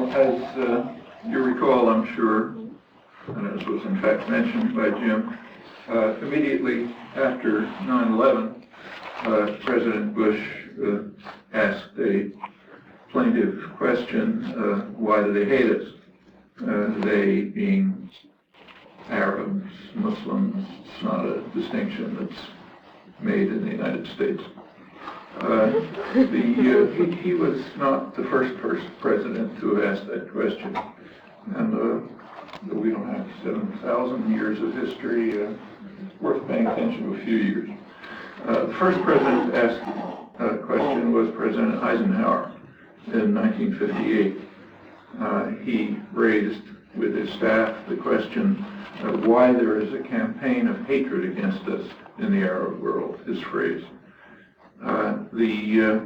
as you recall, I'm sure, and as was in fact mentioned by Jim, immediately after 9/11, President Bush asked a plaintive question, why do they hate us? They being Arabs, Muslims, it's not a distinction that's made in the United States. He was not the first president to have asked that question, and we don't have 7,000 years of history. It's worth paying attention to a few years. The first president to ask a question was President Eisenhower in 1958. He raised with his staff the question of why there is a campaign of hatred against us in the Arab world, his phrase. The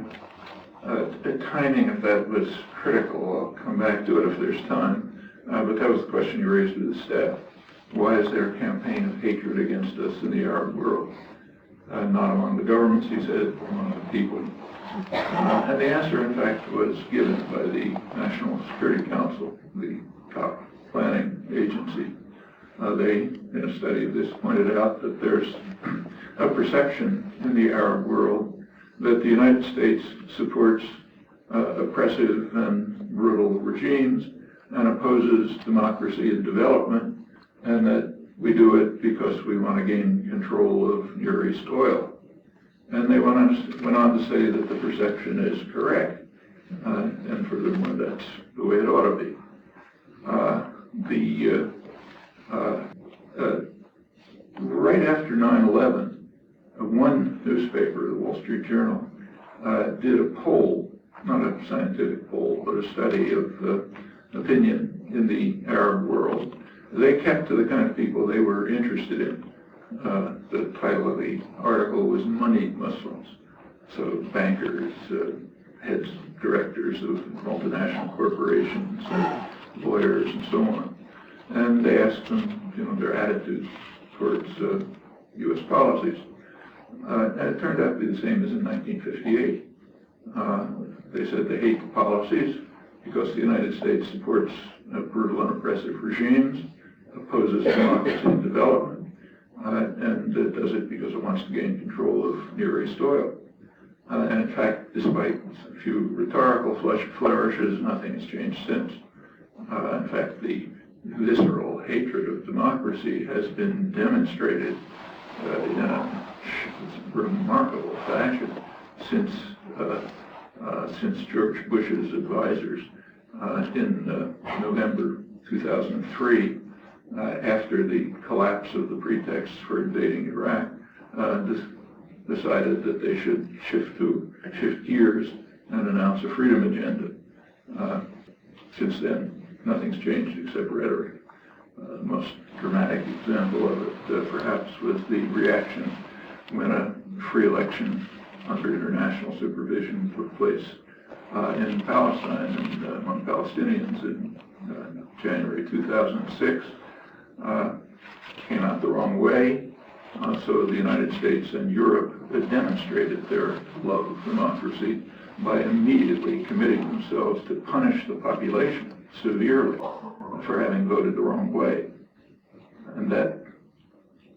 timing of that was critical. I'll come back to it if there's time, but that was the question he raised with his staff. Why is there a campaign of hatred against us in the Arab world? Not among the governments, he said, among the people. And the answer, in fact, was given by the National Security Council, the top planning agency. They, in a study of this, pointed out that there's a perception in the Arab world that the United States supports oppressive and brutal regimes and opposes democracy and development, and that we do it because we want to gain control of Near East oil. And they went on to say that the perception is correct, and furthermore, that's the way it ought to be. Right after 9/11, one newspaper, the Wall Street Journal, did a poll, not a scientific poll, but a study of opinion in the Arab world. They kept to the kind of people they were interested in. The title of the article was Moneyed Muslims. So bankers, heads, directors of multinational corporations, lawyers, and so on. And they asked them, their attitudes towards U.S. policies. And it turned out to be the same as in 1958. They said they hate the policies because the United States supports brutal and oppressive regimes, opposes democracy and development, and does it because it wants to gain control of Near East oil. And in fact, despite a few rhetorical flourishes, nothing has changed since. In fact, the visceral hatred of democracy has been demonstrated in a remarkable fashion since George Bush's advisors in November 2003, after the collapse of the pretext for invading Iraq, decided that they should shift gears and announce a freedom agenda. Since then, nothing's changed except rhetoric. The most dramatic example of it, perhaps, was the reaction when a free election under international supervision took place in Palestine and among Palestinians in January 2006. Came out the wrong way, so the United States and Europe demonstrated their love of democracy by immediately committing themselves to punish the population severely for having voted the wrong way. And that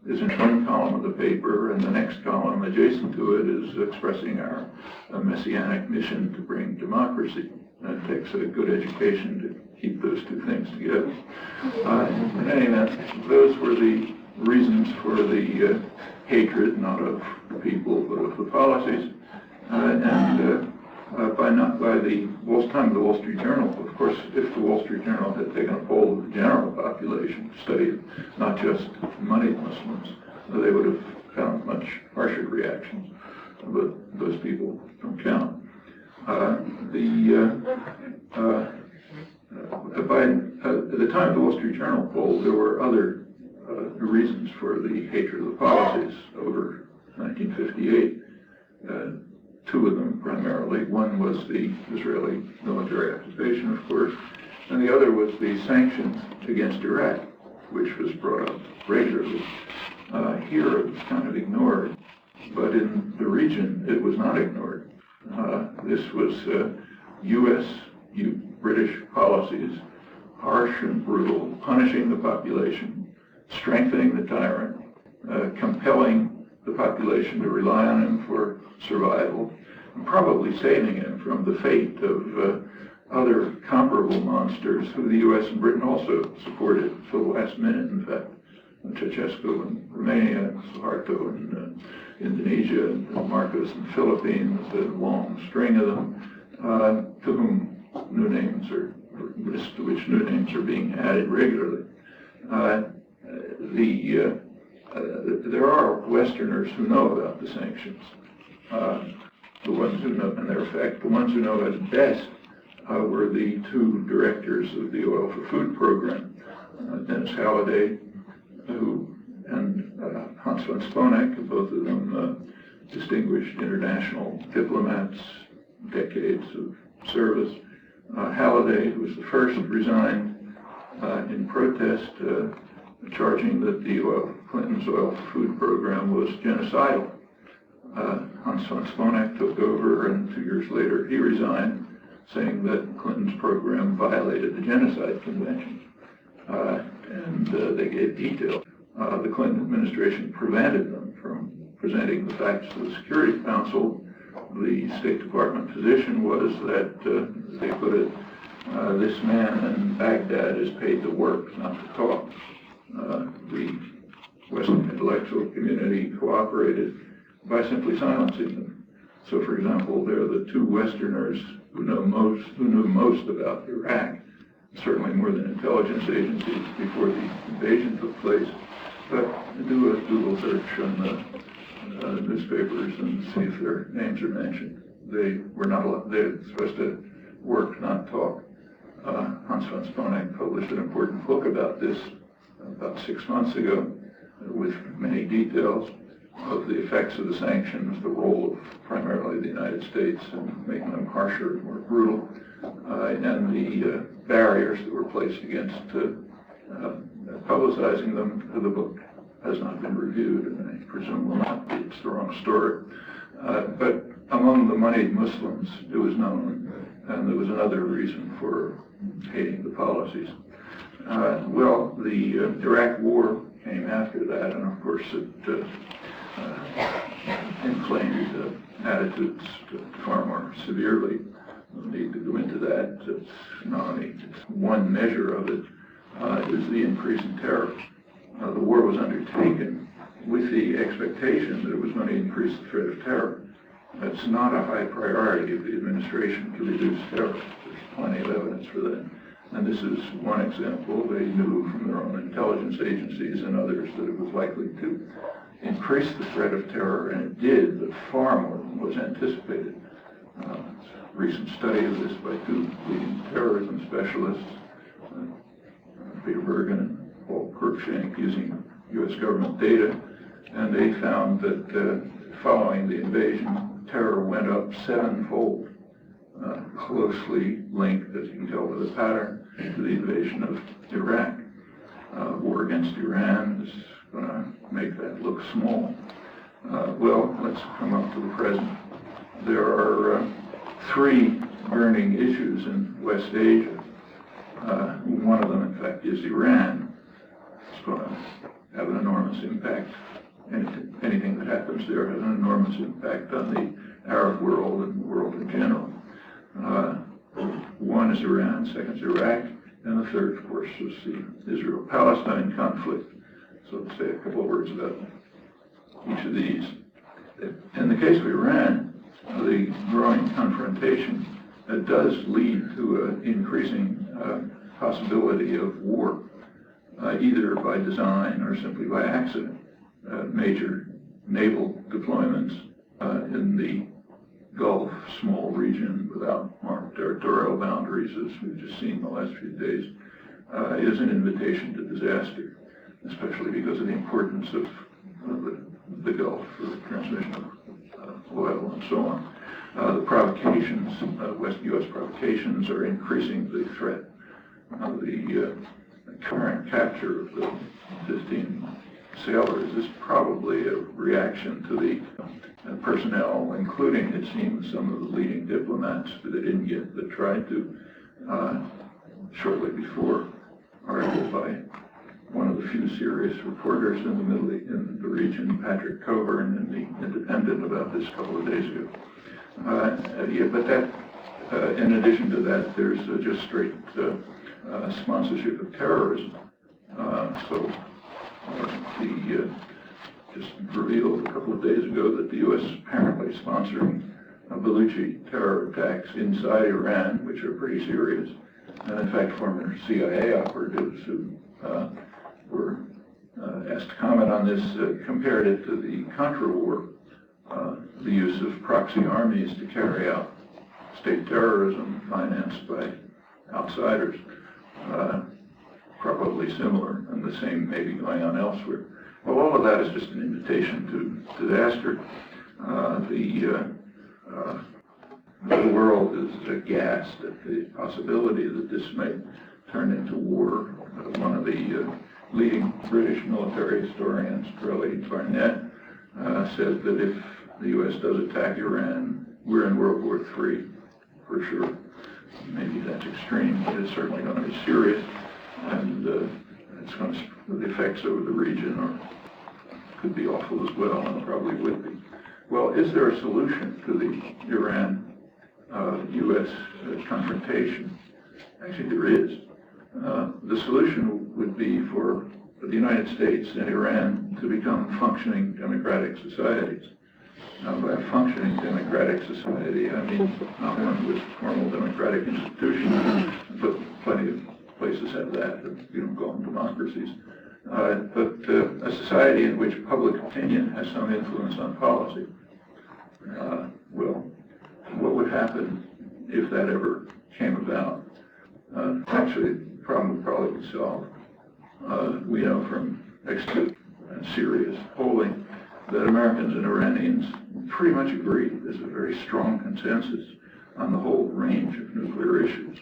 is in one column of the paper, and the next column adjacent to it is expressing our messianic mission to bring democracy. And it takes a good education to keep those two things together. In any event, those were the reasons for the hatred, not of the people, but of the policies. By the time of the Wall Street Journal, of course, if the Wall Street Journal had taken a poll of the general population, studied not just moneyed Muslims, they would have found much harsher reactions. But those people don't count. At the time of the Wall Street Journal poll, there were other reasons for the hatred of the policies over 1958. Two of them primarily. One was the Israeli military occupation, of course, and the other was the sanctions against Iraq, which was brought up regularly. Here it was kind of ignored, but in the region it was not ignored. This was U.S. British policies, harsh and brutal, punishing the population, strengthening the tyrant, compelling the population to rely on him for survival, and probably saving him from the fate of other comparable monsters who the U.S. and Britain also supported till the last minute, in fact. Ceausescu in Romania, Suharto in Indonesia, and Marcos in the Philippines, a long string of them, to whom new names are, lists to which new names are being added regularly. There are Westerners who know about the sanctions. The ones who know, and in fact, the ones who know as best were the two directors of the Oil for Food program, Denis Halliday, and Hans von Sponeck, both of them distinguished international diplomats, decades of service. Halliday, who was the first, resigned in protest, charging that Clinton's Oil for Food program was genocidal. Hans von Sponeck took over, and 2 years later he resigned, saying that Clinton's program violated the Genocide Convention. And they gave detail. The Clinton administration prevented them from presenting the facts to the Security Council. The State Department position was that, they put it, this man in Baghdad is paid to work, not to talk. The Western intellectual community cooperated by simply silencing them. So, for example, there are the two Westerners who knew most about Iraq, certainly more than intelligence agencies before the invasion took place. But do a Google search on the newspapers and see if their names are mentioned. They were not allowed, they're supposed to work, not talk. Hans von Sponeck published an important book about this about 6 months ago with many details of the effects of the sanctions, the role of primarily the United States in making them harsher, more brutal, and the barriers that were placed against publicizing them. The book has not been reviewed, and I presume will not be. It's the wrong story. But among the moneyed Muslims, it was known, and there was another reason for hating the policies. Well, the Iraq War came after that, and of course it inflamed attitudes far more severely. No need to go into that. It's not only one measure of it is the increase in terror. The war was undertaken with the expectation that it was going to increase the threat of terror. It's not a high priority of the administration to reduce terror. There's plenty of evidence for that. And this is one example. They knew from their own intelligence agencies and others that it was likely to increase the threat of terror, and it did, but far more than was anticipated. A recent study of this by two leading terrorism specialists, Peter Bergen and Paul Cruikshank, using U.S. government data, and they found that following the invasion, terror went up 7-fold, closely linked, as you can tell by the pattern, to the invasion of Iraq. War against Iran is going to make that look small. Well, let's come up to the present. There are 3 burning issues in West Asia. One of them, in fact, is Iran. It's going to have an enormous impact. Anything that happens there has an enormous impact on the Arab world and the world in general. One is Iran, second is Iraq, and the third, of course, is the Israel-Palestine conflict. So let's say a couple of words about each of these. In the case of Iran, the growing confrontation does lead to an increasing possibility of war, either by design or simply by accident. Major naval deployments in the Gulf, small region without marked territorial boundaries, as we've just seen the last few days, is an invitation to disaster, especially because of the importance of the Gulf for the transmission of oil and so on. The provocations, West U.S. provocations, are increasing the threat. The current capture of the 15 sailors is probably a reaction to the personnel, including, it seems, some of the leading diplomats that tried to shortly before, article by one of the few serious reporters in the region, Patrick Coburn, in the Independent, about this a couple of days ago. But that, in addition to that, there's just straight sponsorship of terrorism. Just revealed a couple of days ago that the U.S. is apparently sponsoring Baluchi terror attacks inside Iran, which are pretty serious. And in fact, former CIA operatives who were asked to comment on this compared it to the Contra War, the use of proxy armies to carry out state terrorism financed by outsiders. Probably similar, and the same may be going on elsewhere. Well, all of that is just an invitation to disaster. The world is aghast at the possibility that this may turn into war. One of the leading British military historians, Crowley Barnett, said that if the U.S. does attack Iran, we're in World War III, for sure. Maybe that's extreme, but it's certainly going to be serious, and it's going to, the effects over the region could be awful as well, and probably would be. Well, is there a solution to the Iran-U.S. confrontation? Actually, there is. The solution would be for the United States and Iran to become functioning democratic societies. By a functioning democratic society, I mean not one with formal democratic institutions, but plenty of places have that, you don't call them democracies. But a society in which public opinion has some influence on policy. Well, what would happen if that ever came about? Actually, the problem would probably be solved. We know from extensive and serious polling that Americans and Iranians pretty much agree. There's a very strong consensus on the whole range of nuclear issues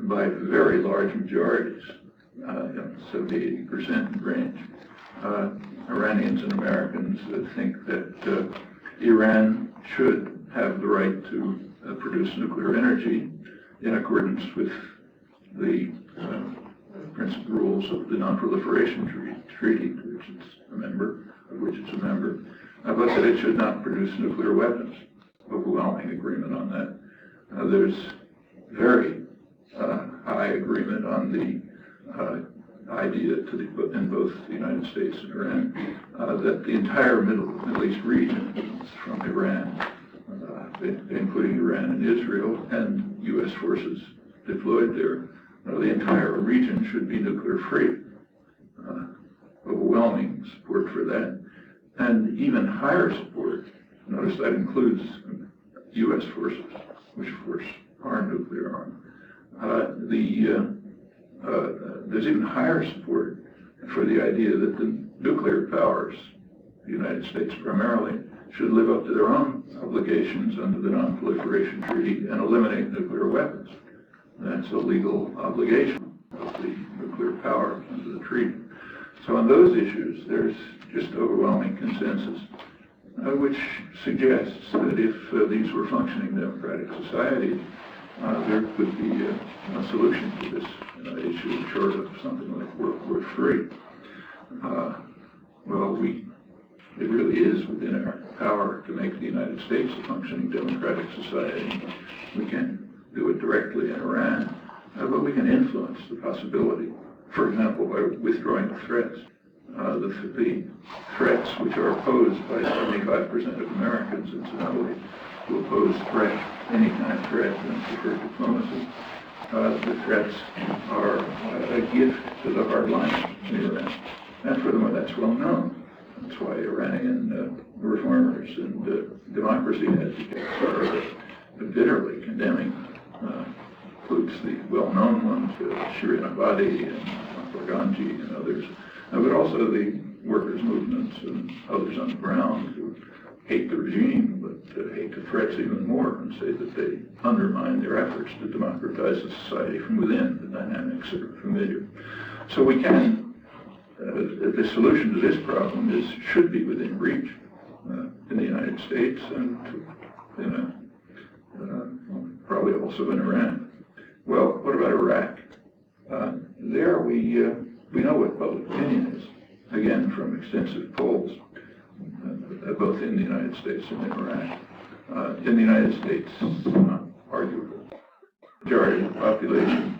by very large majorities, 70-80% range. Iranians and Americans think that Iran should have the right to produce nuclear energy in accordance with the principal rules of the Non-Proliferation Treaty, of which it's a member, but that it should not produce nuclear weapons. Overwhelming agreement on that. There's very high agreement on the idea in both the United States and Iran that the entire Middle East region from Iran, including Iran and Israel, and U.S. forces deployed there, the entire region should be nuclear free. Overwhelming support for that. And even higher support, notice that includes U.S. forces, which of course are nuclear armed. There's even higher support for the idea that the nuclear powers, the United States primarily, should live up to their own obligations under the Non-Proliferation Treaty and eliminate nuclear weapons. That's a legal obligation of the nuclear power under the treaty. So on those issues, there's just overwhelming consensus, which suggests that if these were functioning democratic societies, there could be a solution to this issue short of something like World War III. Well, it really is within our power to make the United States a functioning democratic society. We can do it directly in Iran, but we can influence the possibility. For example, by withdrawing the threats. The threats which are posed by 75% of Americans, incidentally, who oppose any kind of threat and prefer diplomacy. The threats are a gift to the hardliners in Iran. And furthermore, that's well known. That's why Iranian reformers and democracy advocates are bitterly condemning, includes the well-known ones, Shirin Ebadi and Farganji and others, but also the workers' movements and others on the ground who hate the regime, but hate the threats even more and say that they undermine their efforts to democratize the society from within. The dynamics are familiar. So we can, the solution to this problem should be within reach in the United States and probably also in Iran. Well, what about Iraq? There we know what public opinion is, again, from extensive polls, both in the United States and in Iraq. In the United States, arguably, the majority of the population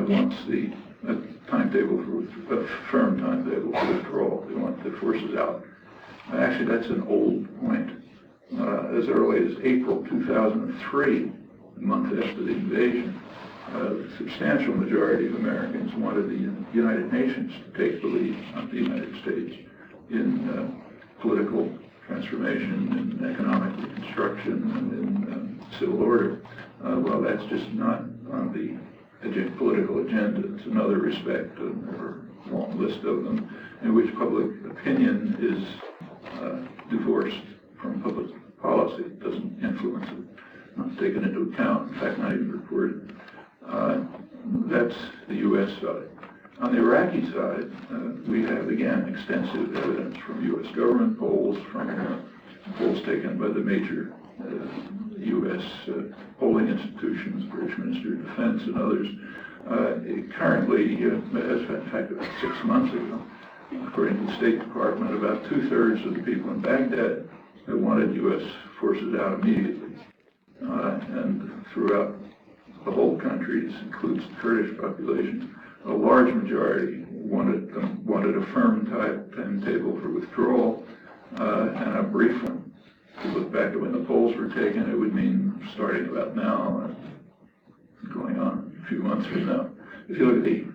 wants a timetable for a firm timetable for withdrawal. They want the forces out. Actually, that's an old point. As early as April 2003, a month after the invasion, the substantial majority of Americans wanted the United Nations to take the lead, not the United States, in political transformation, in economic reconstruction, and in civil order. Well, that's just not on the political agenda. It's another respect, or a long list of them, in which public opinion is divorced from public policy. It doesn't influence it, not taken into account, in fact, not even reported. That's the U.S. side. On the Iraqi side, we have, again, extensive evidence from U.S. government polls, from polls taken by the major U.S. polling institutions, British Ministry of Defense and others. Currently, as in fact about 6 months ago, according to the State Department, about 2/3 of the people in Baghdad wanted U.S. forces out immediately. And throughout the whole country, this includes the Kurdish population, a large majority wanted a firm timetable for withdrawal, and a brief one. If you look back at when the polls were taken, it would mean starting about now and going on a few months from now. If you look at the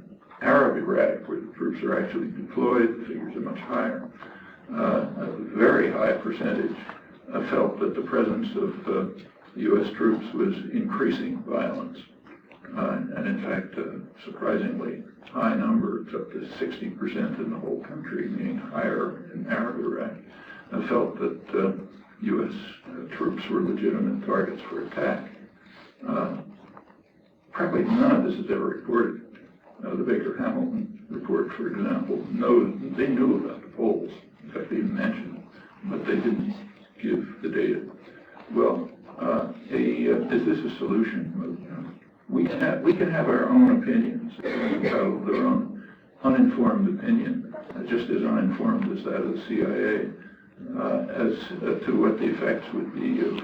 Arab Iraq, where the troops are actually deployed, the figures are much higher. A very high percentage felt that the presence of U.S. troops was increasing violence. And in fact, a surprisingly high number, it's up to 60% in the whole country, meaning higher in Arab Iraq, felt that U.S. Troops were legitimate targets for attack. Probably none of this is ever reported. The Baker-Hamilton report, for example, they knew about the polls. In fact, they even mentioned it, but they didn't give the data. Well, is this a solution? We can have our own opinions, entitled their own uninformed opinion, just as uninformed as that of the CIA, as to what the effects would be of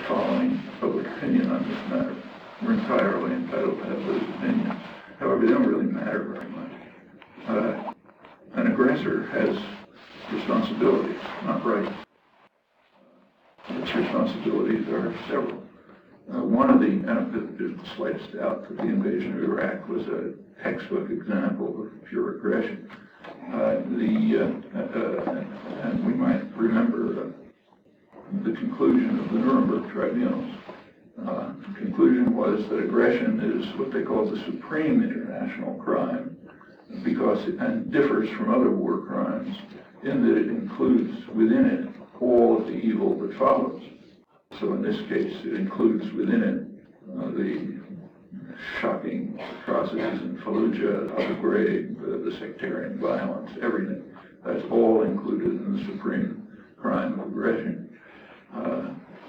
following public opinion on this matter. We're entirely entitled to have those opinions. However, they don't really matter very much. An aggressor has responsibilities, not rights. Its responsibilities are several. One of the, there's the slightest doubt that the invasion of Iraq was a textbook example of pure aggression. And we might remember the conclusion of the Nuremberg tribunals. The conclusion was that aggression is what they call the supreme international crime, because it differs from other war crimes in that it includes within it all of the evil that follows. So in this case, it includes within it the shocking atrocities in Fallujah, Abu Ghraib, the sectarian violence, everything. That's all included in the supreme crime of aggression.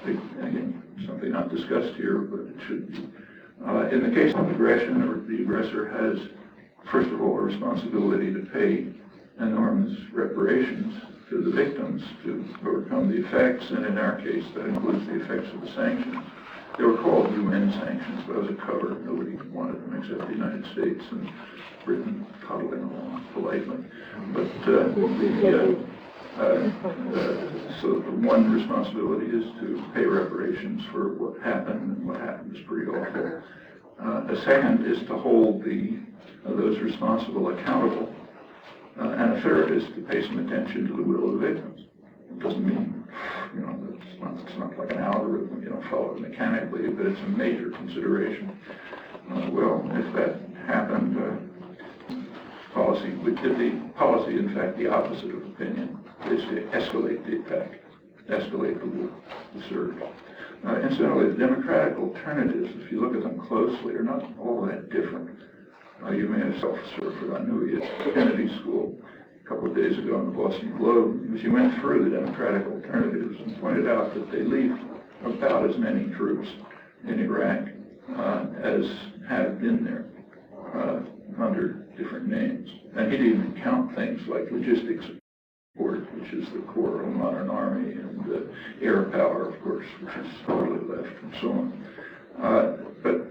Again, something not discussed here, but it should be. In the case of aggression, the aggressor has, first of all, a responsibility to pay enormous reparations to the victims to overcome the effects, and in our case, that includes the effects of the sanctions. They were called UN sanctions, but as a cover, nobody wanted them except the United States and Britain toddling along politely. But so one responsibility is to pay reparations for what happened, and what happened is pretty awful. A second is to hold those responsible accountable. And a third is to pay some attention to the will of the victims. It doesn't mean, it's not like an algorithm, you don't follow it mechanically, but it's a major consideration. Well, if that happened, policy would be policy, in fact, the opposite of opinion, is to escalate the attack, escalate the surge. Incidentally, the democratic alternatives, if you look at them closely, are not all that different. You may have self-surfed, I knew you at Kennedy School a couple of days ago in the Boston Globe, because you went through the democratic alternatives and pointed out that they leave about as many troops in Iraq as have been there under different names. And he didn't even count things like logistics support, which is the core of a modern army, and air power, of course, which is totally left, and so on. But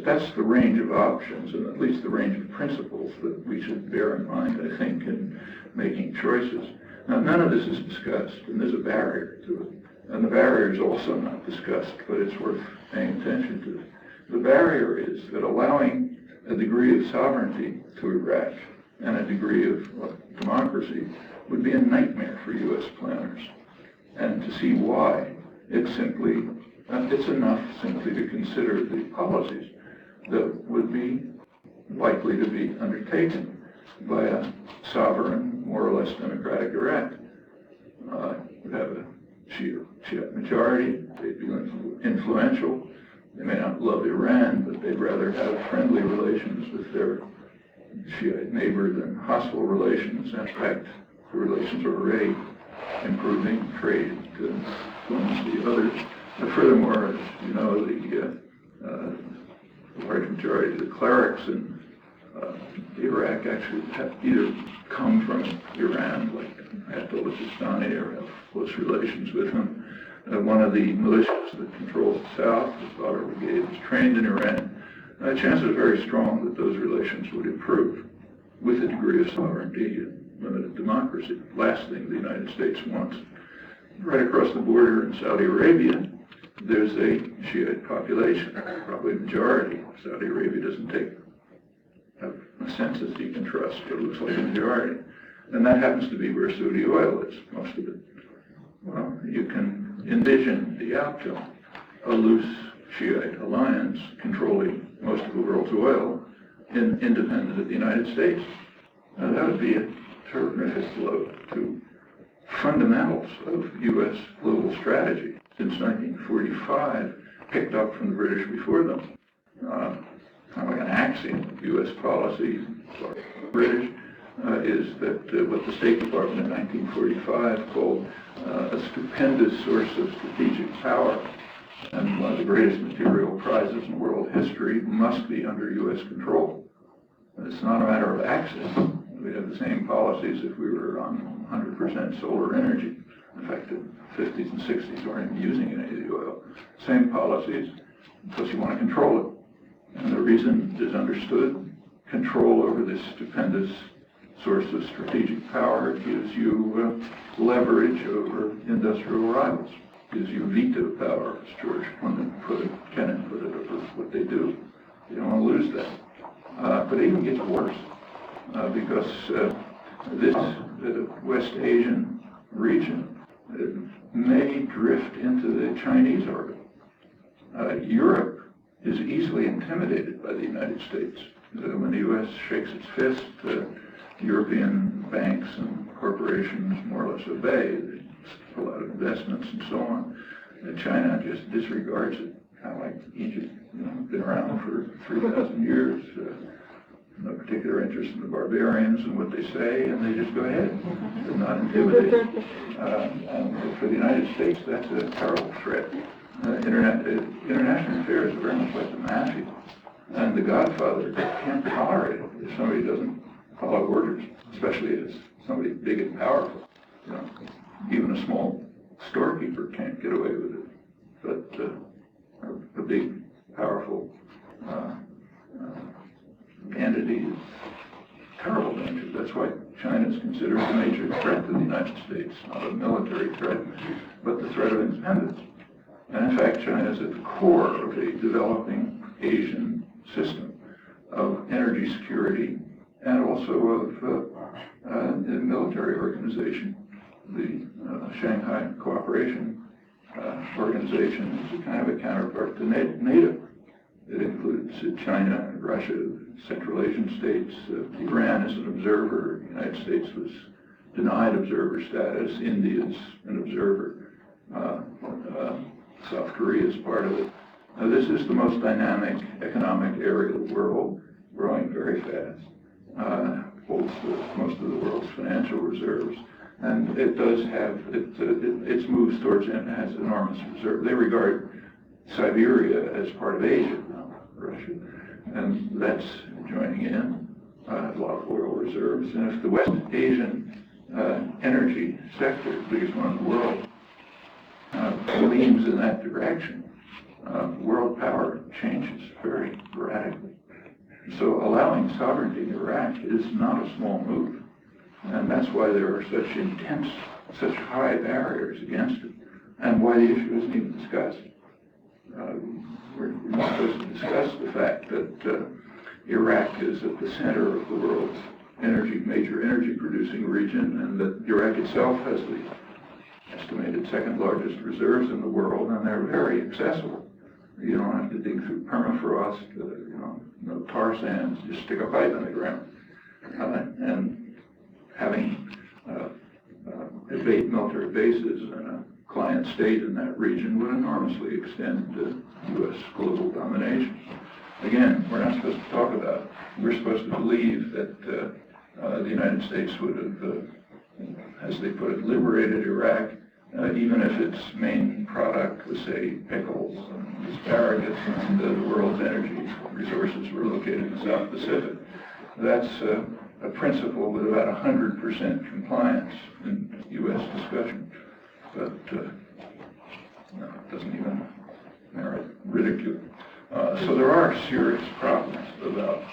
that's the range of options, and at least the range of principles that we should bear in mind, I think, in making choices. Now, none of this is discussed, and there's a barrier to it. And the barrier is also not discussed, but it's worth paying attention to. The barrier is that allowing a degree of sovereignty to Iraq and a degree of democracy would be a nightmare for U.S. planners. And to see why, it's enough simply to consider the policies that would be likely to be undertaken by a sovereign, more or less democratic Iraq. Would have a Shia majority, they'd be influential. They may not love Iran, but they'd rather have friendly relations with their Shiite neighbor than hostile relations. In fact, the relations are already improving, trade, diplomacy, others. Furthermore, as you know, the large majority of the clerics in Iraq actually have either come from Iran, like Ayatollah Sistani, or have close relations with him. One of the militias that controls the south, the Slaughter Brigade, was trained in Iran. Chances are very strong that those relations would improve with a degree of sovereignty and limited democracy. Last thing the United States wants. Right across the border in Saudi Arabia, there's a Shiite population, probably a majority. Saudi Arabia doesn't have a census you can trust, but it looks like a majority. And that happens to be where Saudi oil is, most of it. Well, you can envision the outcome, a loose Shiite alliance controlling most of the world's oil, independent of the United States. That would be a terrific blow to fundamentals of U.S. global strategy since 1945, picked up from the British before them. Kind of like an axiom of U.S. policy, British, is that what the State Department in 1945 called a stupendous source of strategic power and one of the greatest material prizes in world history must be under U.S. control. It's not a matter of access. We'd have the same policies if we were on 100% solar energy. In fact, the 50s and 60s weren't even using any of the oil. Same policies, because you want to control it. And the reason is understood. Control over this stupendous source of strategic power gives you leverage over industrial rivals. Gives you veto power, as George Kennan put it, over what they do. You don't want to lose that. But it even gets worse, because this West Asian region may drift into the Chinese orbit. Europe is easily intimidated by the United States. When the U.S. shakes its fist, European banks and corporations more or less obey. They pull out investments and so on. China just disregards it, kind of like Egypt. Been around for 3,000 years. No particular interest in the barbarians and what they say, and they just go ahead. They're not intimidated. And for the United States, that's a terrible threat. International affairs are very much like the mafia. And the Godfather can't tolerate it if somebody doesn't follow orders, especially if it's somebody big and powerful. Even a small storekeeper can't get away with it. But a big, powerful entity is terrible danger. That's why China is considered a major threat to the United States, not a military threat, but the threat of independence. And in fact, China is at the core of a developing Asian system of energy security and also of military organization. The Shanghai Cooperation Organization is a kind of a counterpart to NATO. It includes China, Russia, Central Asian states. Iran is an observer. The United States was denied observer status. India is an observer. South Korea is part of it. This is the most dynamic economic area of the world, growing very fast. Holds most of the world's financial reserves. And it does have, its moves towards it has enormous reserve. They regard Siberia as part of Asia now, Russia, and that's joining in a lot of oil reserves. And if the West Asian energy sector, the biggest one in the world, leans in that direction, world power changes very radically. So allowing sovereignty in Iraq is not a small move. And that's why there are such high barriers against it, and why the issue isn't even discussed. We're not supposed to discuss the fact that Iraq is at the center of the world's major energy producing region, and that Iraq itself has the estimated second largest reserves in the world, and they're very accessible. You don't have to dig through permafrost, no tar sands, just stick a pipe in the ground. And having military bases and a client state in that region would enormously extend U.S. global domination. Again, we're not supposed to talk about it. We're supposed to believe that the United States would have, as they put it, liberated Iraq, even if its main product was, say, pickles and asparagus, and the world's energy resources were located in the South Pacific. That's a principle with about 100% compliance in U.S. discussion, but no, it doesn't even merit ridicule. So there are serious problems about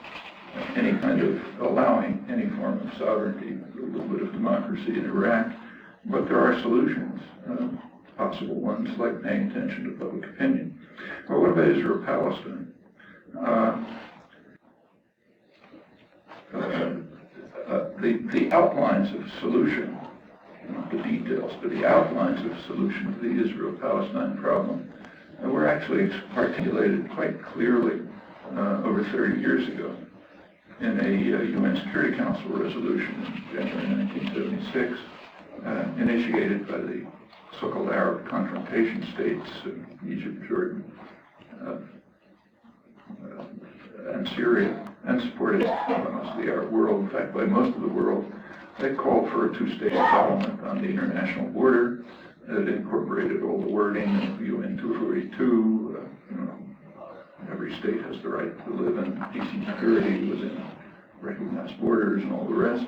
any kind of allowing any form of sovereignty, a little bit of democracy in Iraq, but there are solutions, possible ones like paying attention to public opinion. Well, what about Israel-Palestine? The outlines of a solution, not the details, but the outlines of a solution to the Israel-Palestine problem were actually articulated quite clearly over 30 years ago in a UN Security Council resolution in January 1976, initiated by the so-called Arab confrontation states of Egypt, Jordan, and Syria, and supported by most of the Arab world, in fact by most of the world. They called for a two-state settlement on the international border. It incorporated all the wording of UN 242. Every state has the right to live in peace and security within recognized borders and all the rest.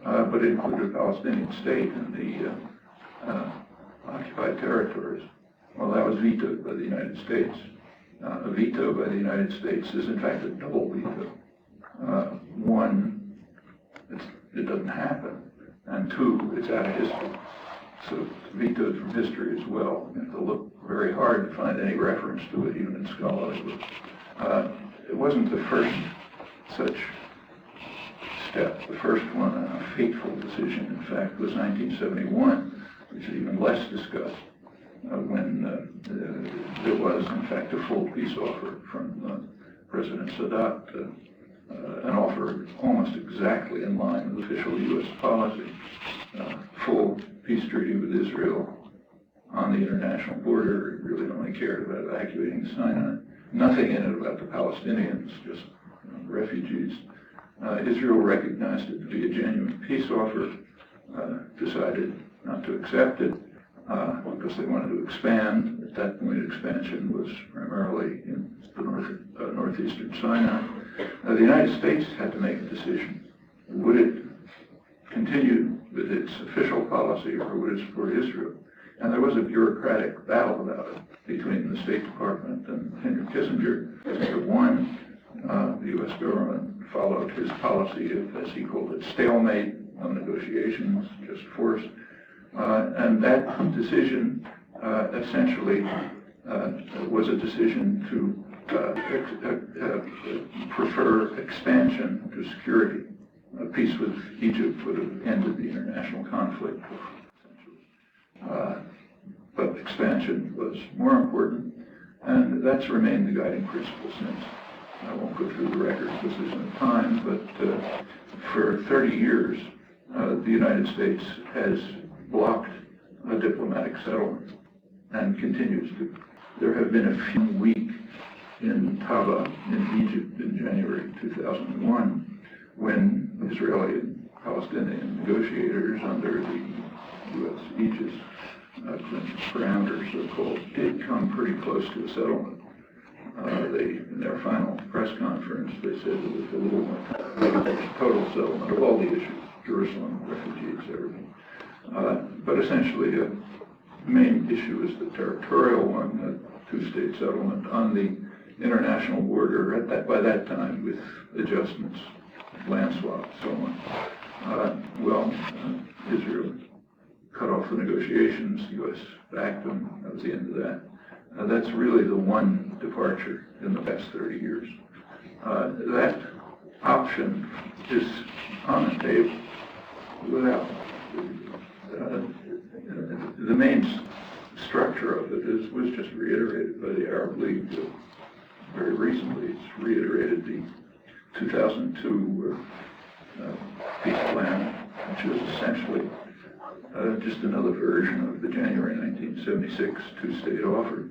But it included a Palestinian state in the occupied territories. Well, that was vetoed by the United States. A veto by the United States is in fact a double veto. One, it doesn't happen, and two, it's out of history. So it's vetoed from history as well. You have to look very hard to find any reference to it, even in scholarly work. It wasn't the first such step. The first one, a fateful decision, in fact, was 1971, which is even less discussed, when there was, in fact, a full peace offer from President Sadat, an offer almost exactly in line with official U.S. policy, full peace treaty with Israel on the international border. It really only cared about evacuating Sinai. Nothing in it about the Palestinians, just refugees. Israel recognized it to be a genuine peace offer, decided not to accept it because they wanted to expand. At that point, expansion was primarily in the northeastern Sinai. The United States had to make a decision. Would it continue with its official policy, or would it support Israel? And there was a bureaucratic battle about it between the State Department and Henry Kissinger. Kissinger won. The U.S. government followed his policy of, as he called it, stalemate, no negotiations, just force. And that decision essentially was a decision to prefer expansion to security. Peace with Egypt would have ended the international conflict, essentially. But expansion was more important, and that's remained the guiding principle since. I won't go through the record because there's no time, but for 30 years, the United States has blocked a diplomatic settlement and continues to. There have been a few weeks in Taba in Egypt in January 2001 when Israeli and Palestinian negotiators under the U.S. aegis parameters, so-called, did come pretty close to a settlement. In their final press conference, they said it was a little more total settlement of all the issues, Jerusalem, refugees, everything. But essentially, the main issue is the territorial one, the two-state settlement on the international border by that time with adjustments, land swaps, so on. Israel cut off the negotiations, the U.S. backed them, that was the end of that. That's really the one departure in the past 30 years. That option is on the table without the main structure of it was just reiterated by the Arab League very recently. It's reiterated the 2002 peace plan, which is essentially just another version of the January 1976 two-state offer.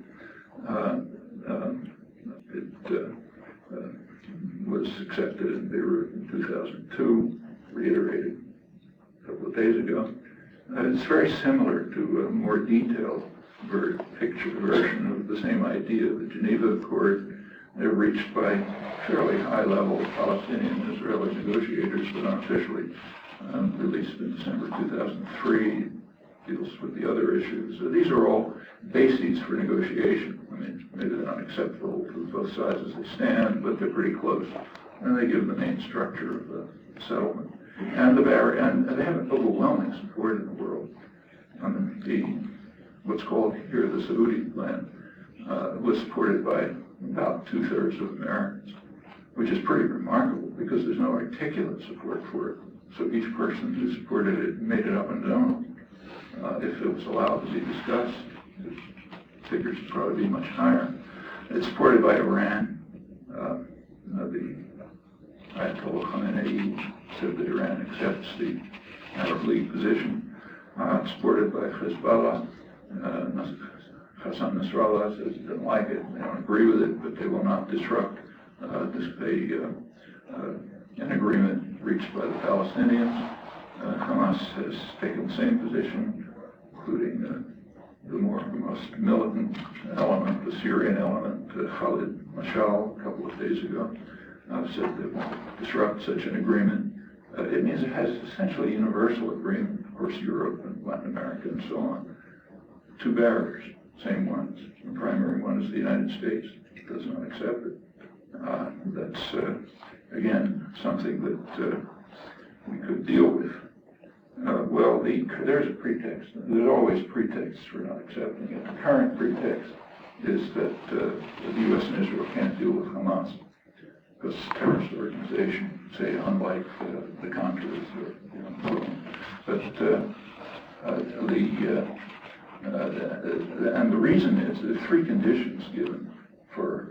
It was accepted in Beirut in 2002, reiterated a couple of days ago. It's very similar to a more detailed picture version of the same idea. The Geneva Accord, they're reached by fairly high-level Palestinian-Israeli negotiators, but unofficially released in December 2003, deals with the other issues. So these are all bases for negotiation. I mean, maybe they're not acceptable to both sides as they stand, but they're pretty close. And they give the main structure of the settlement. And and they have overwhelming support in the world. What's called here the Saudi plan was supported by about 2/3 of Americans, which is pretty remarkable because there's no articulate support for it. So each person who supported it made it up and down. If it was allowed to be discussed, the figures would probably be much higher. It's supported by Iran. The Ayatollah Khamenei said that Iran accepts the Arab League position. It's supported by Hezbollah. Hassan Nasrallah says he doesn't like it, they don't agree with it, but they will not disrupt an agreement reached by the Palestinians. Hamas has taken the same position, including the most militant element, the Syrian element, Khalid Mashal, a couple of days ago, said they won't disrupt such an agreement. It means it has essentially universal agreement, of course, Europe and Latin America and so on. Two barriers, same ones. The primary one is the United States. It does not accept it. That's, again, something that we could deal with. There's a pretext. There's always pretexts for not accepting it. The current pretext is that the U.S. and Israel can't deal with Hamas because it's a terrorist organization, say, unlike the Contras or so on. But and the reason is there are three conditions given for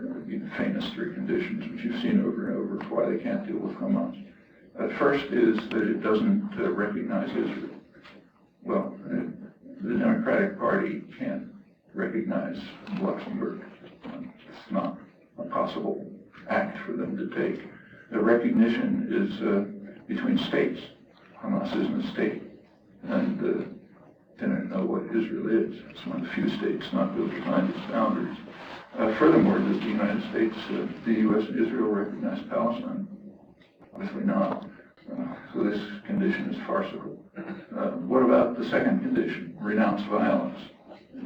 famous three conditions, which you've seen over and over, for why they can't deal with Hamas. First is that it doesn't recognize Israel. Well, the Democratic Party can't recognize Luxembourg. It's not a possible act for them to take. The recognition is between states. Hamas isn't a state, and they don't know what Israel is. It's one of the few states not built behind its boundaries. Furthermore, does the United States, the U.S. and Israel recognize Palestine? Obviously not. So this condition is farcical. What about the second condition, renounce violence?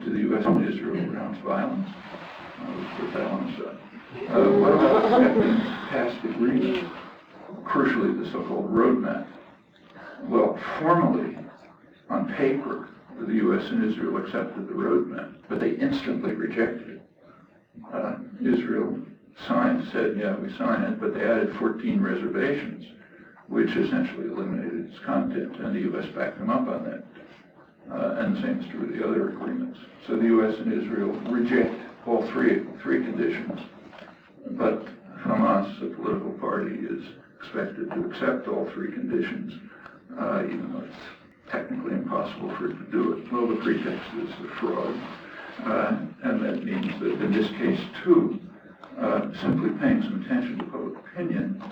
To the U.S. and Israel renounce violence? Let's put that on the side. What about accepting past agreements? Crucially, the so-called roadmap. Well, formally, on paper, the U.S. and Israel accepted the roadmap, but they instantly rejected it. Israel said, yeah, we sign it, but they added 14 reservations, which essentially eliminated its content, and the U.S. backed them up on that. And the same is true of the other agreements. So the U.S. and Israel reject all three conditions, but Hamas, a political party, is expected to accept all three conditions, even though it's technically impossible for it to do it. Well, the pretext is the fraud, and that means that in this case, too, simply paying some attention to public opinion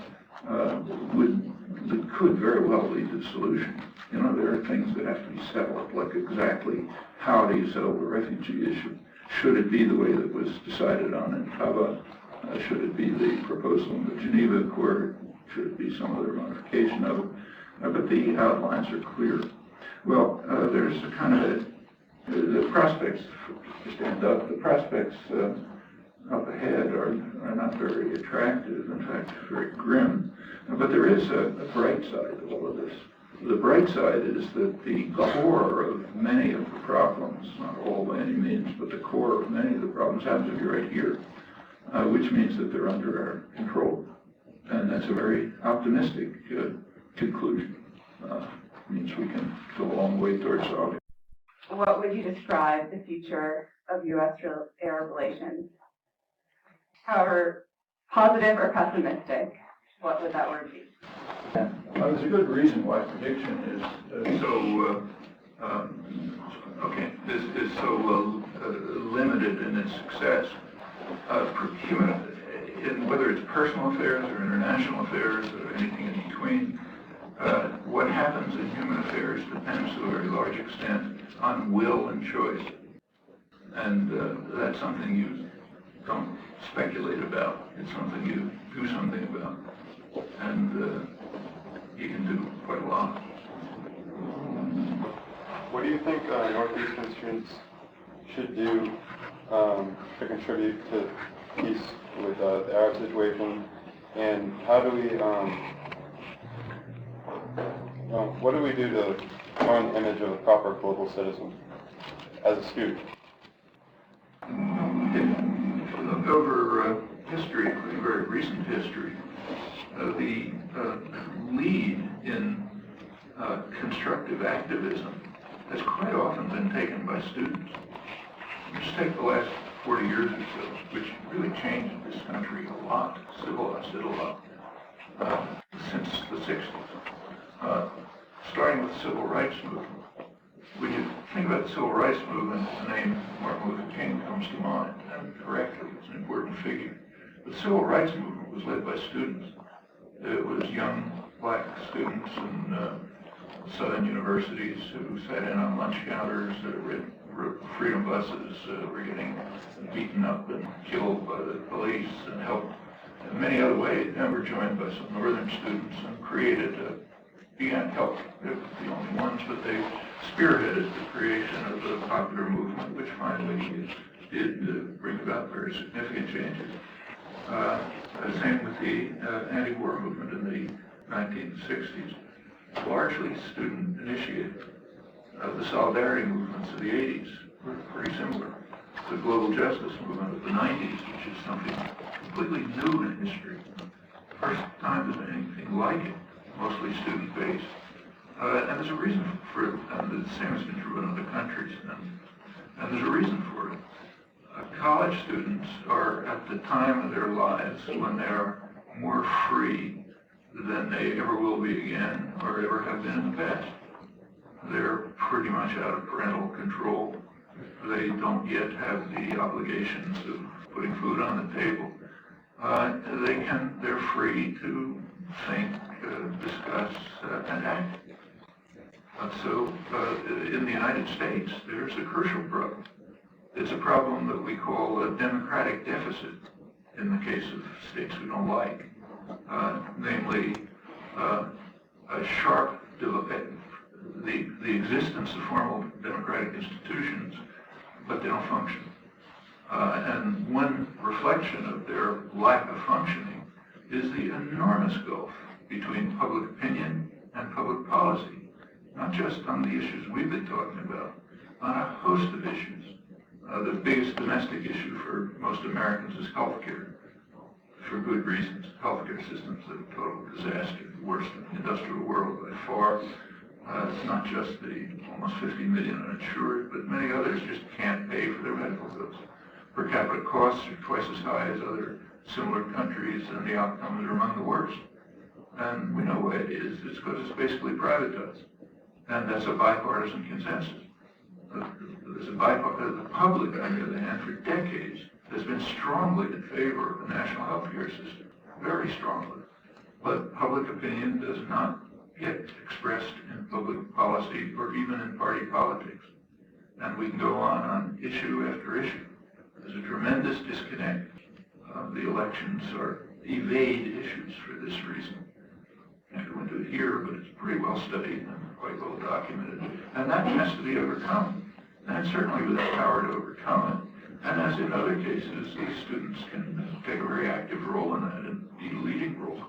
would that could very well lead to solution. You know, there are things that have to be settled, like exactly how do you settle the refugee issue? Should it be the way that was decided on in Taba? Should it be the proposal in the Geneva Accord? Should it be some other modification of it? But the outlines are clear. Well, there's a kind of the prospects, to stand up, the prospects up ahead are not very attractive, in fact, very grim. But there is a bright side to all of this. The bright side is that the core of many of the problems, not all by any means, but the core of many of the problems happens to be right here, which means that they're under our control. And that's a very optimistic conclusion. Means we can go a long way towards solving. What would you describe the future of U.S.-Arab relations? However positive or pessimistic, what would that word be? There's a good reason why prediction is so limited in its success. Whether it's personal affairs or international affairs or anything in between, what happens in human affairs depends to a very large extent on will and choice. And that's something you don't speculate about. It's something you do something about. And you can do quite a lot. What do you think Northeastern students should do to contribute to peace with the Arab situation? And how do we, what do we do to form an image of a proper global citizen as a student? If we look over history, including very recent history, the lead in constructive activism has quite often been taken by students. Just take the last 40 years or so, which really changed this country a lot, civilized it a lot, since the 60s. Starting with the Civil Rights Movement. When you think about the Civil Rights Movement, the name Martin Luther King comes to mind, and correctly, it's an important figure. But the Civil Rights Movement was led by students. It was young black students in southern universities who sat in on lunch counters, wrote freedom buses, were getting beaten up and killed by the police and helped in many other ways. Then were joined by some northern students and began help. They were the only ones, but they spearheaded the creation of the popular movement, which finally did bring about very significant changes. Same with the anti-war movement in the 1960s, largely student-initiated. The solidarity movements of the 80s were pretty similar. The global justice movement of the 90s, which is something completely new in history. First time there's been anything like it, mostly student-based. And there's a reason for it, and the same has been true in other countries. And there's a reason for it. College students are at the time of their lives when they're more free than they ever will be again or ever have been in the past. They're pretty much out of parental control. They don't yet have the obligations of putting food on the table. They're free to think, discuss, and act. So in the United States, there's a crucial problem. It's a problem that we call a democratic deficit in the case of states we don't like, namely a sharp the existence of formal democratic institutions, but they don't function. And one reflection of their lack of functioning is the enormous gulf between public opinion and public policy, not just on the issues we've been talking about, on a host of issues. The biggest domestic issue for most Americans is healthcare, for good reasons. Healthcare systems are a total disaster, the worst in the industrial world by far. It's not just the almost 50 million uninsured, but many others just can't pay for their medical bills. Per capita costs are twice as high as other similar countries, and the outcomes are among the worst. And we know why it is. It's because it's basically privatized. And that's a bipartisan consensus. The public, on the other hand, for decades, has been strongly in favor of a national health care system, very strongly. But public opinion does not get expressed in public policy or even in party politics. And we can go on issue after issue. There's a tremendous disconnect. The elections evade issues for this reason. I can't go into it here, but it's pretty well studied and quite well documented. And that has to be overcome. And certainly with the power to overcome it. And as in other cases, these students can take a very active role in that and be a leading role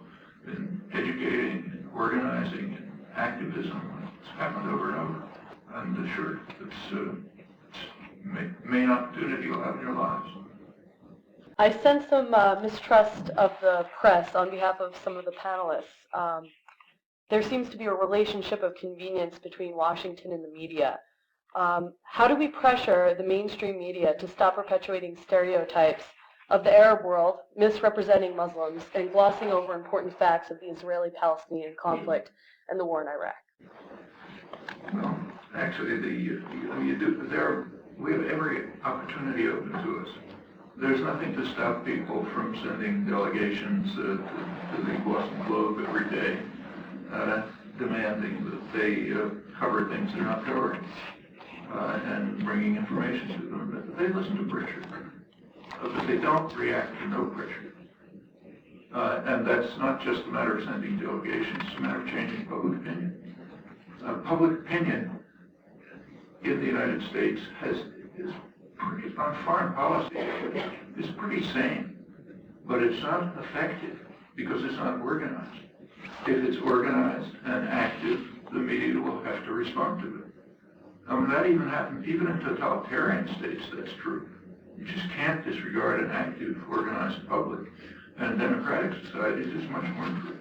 in educating, and organizing, and activism. It's happened over and over. And sure, it's the main opportunity you'll have in your lives. I sense some mistrust of the press on behalf of some of the panelists. There seems to be a relationship of convenience between Washington and the media. How do we pressure the mainstream media to stop perpetuating stereotypes of the Arab world, misrepresenting Muslims, and glossing over important facts of the Israeli-Palestinian conflict and the war in Iraq? Well, actually, we have every opportunity open to us. There's nothing to stop people from sending delegations to the Boston Globe every day, demanding that they cover things they're not covering, and bringing information to them. That they listen to pressure, but they don't react to no pressure. And that's not just a matter of sending delegations, it's a matter of changing public opinion. Public opinion in the United States on foreign policy is pretty sane, but it's not effective because it's not organized. If it's organized and active, the media will have to respond to it. That even happens, even in totalitarian states, that's true. You just can't disregard an active, organized public. And in democratic societies, it's much more true.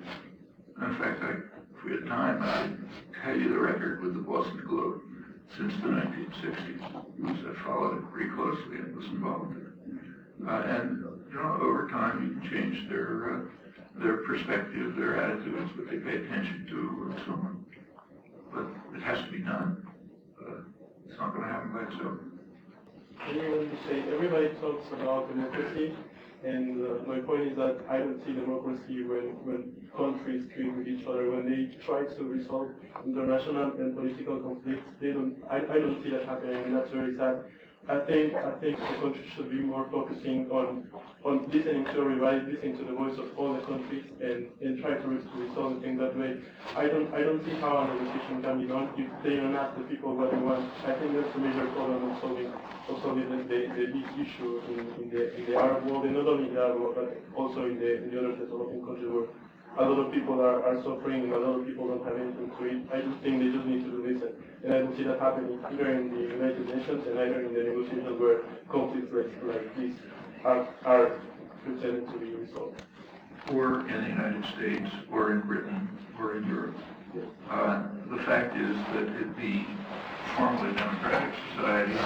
In fact, if we had time, I'd tell you the record with the Boston Globe since the 1960s, because I followed it pretty closely and was involved in it. And over time, you can change their perspective, their attitudes, what they pay attention to, and so on. But it has to be done. It's not going to happen by itself. You say everybody talks about democracy, and my point is that I don't see democracy when countries trade with each other, when they try to resolve international and political conflicts. I don't see that happening, and that's very sad. I think the country should be more focusing on listening to everybody, listening to the voice of all the countries, and try to resolve the thing that way. I don't see how a negotiation can be done if they don't ask the people what they want. I think that's a major problem of solving the big issue in the Arab world, and not only in the Arab world, but also in the other developing countries where a lot of people are suffering and a lot of people don't have anything to eat. I just think they just need to listen. And I don't see that happening either in the United Nations and either in the negotiations where conflicts like this are pretended to be resolved. Or in the United States, or in Britain, or in Europe. The fact is that the formerly democratic societies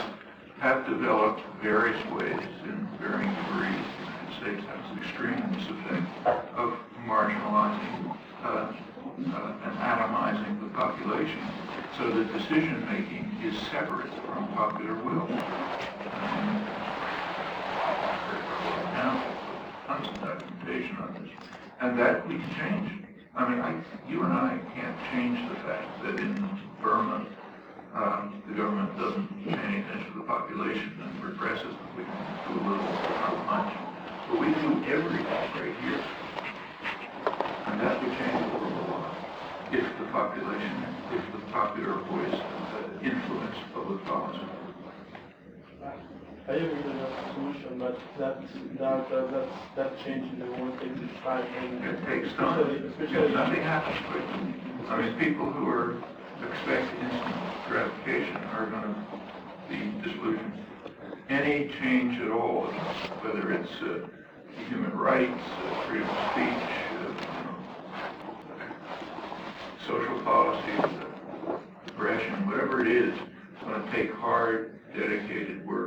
have developed various ways in varying degrees. The United States has an extreme effect of marginalizing and atomizing the population so that decision-making is separate from popular will. Now, tons of documentation on this. And that we can change. You and I can't change the fact that in Burma, the government doesn't pay any attention to the population and represses them. We can do a little, not much. But we can do everything right here. And that would change the world a lot if the popular voice influenced public policy. I agree that that's a solution, but that change in the world takes time. And it takes time. Especially nothing happens quickly. People who expect instant gratification are going to be disillusioned. Any change at all, whether it's human rights, freedom of speech, social policy, aggression, whatever it is, it's going to take hard, dedicated work.